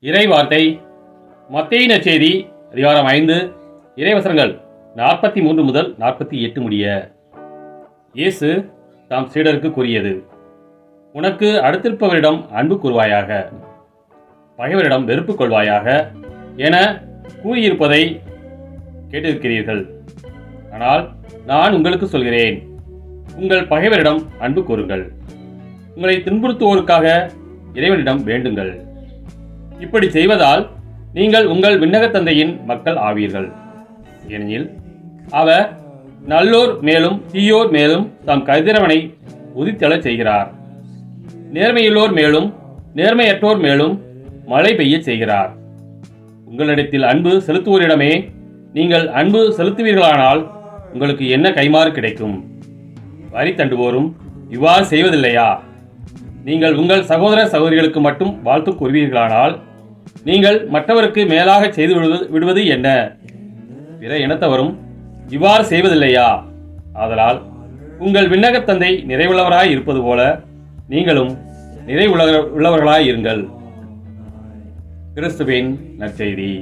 இறைவார்த்தை மத்தேயு நற்செய்தி அதிகாரம் 5 இறைவசனங்கள் 43 முதல் 48 முடிய. இயேசு தாம் சீடருக்கு கூறியது: உனக்கு அடுத்திருப்பவரிடம் அன்பு கூறுவாயாக, பகைவரிடம் வெறுப்பு கொள்வாயாக என கூறியிருப்பதை கேட்டிருக்கிறீர்கள். ஆனால் நான் உங்களுக்கு சொல்கிறேன், உங்கள் பகைவரிடம் அன்பு கூறுங்கள், உங்களை துன்புறுத்துவோருக்காக இறைவனிடம் வேண்டுங்கள். இப்படி செய்வதால் நீங்கள் உங்கள் விண்ணகத் தந்தையின் மக்கள் ஆவீர்கள். ஏனெனில் அவர் நல்லோர் மேலும் தீயோர் மேலும் தம் கதிரவனை உதித்தெழச் செய்கிறார். நேர்மையுள்ளோர் மேலும் நேர்மையற்றோர் மேலும் மழை பெய்யச் செய்கிறார். உங்களிடத்தில் அன்பு செலுத்துவோரிடமே நீங்கள் அன்பு செலுத்துவீர்களானால் உங்களுக்கு என்ன கைமாறு கிடைக்கும்? வரி தண்டுவோரும் இவ்வாறு செய்வதில்லையா? நீங்கள் உங்கள் சகோதர சகோதரிகளுக்கு மட்டும் வாழ்த்து கூறுவீர்களானால் நீங்கள் மற்றவருக்கு மேலாக செய்து விடுவது என்ன? பிற இனத்தவரும் இவ்வாறு செய்வதில்லையா? ஆதலால் உங்கள் விண்ணகத் தந்தை நிறைவுள்ளவராய் இருப்பது போல நீங்களும் நிறைவுள்ளவர்களாய் இருங்கள். கிறிஸ்துவின் நற்செய்தி.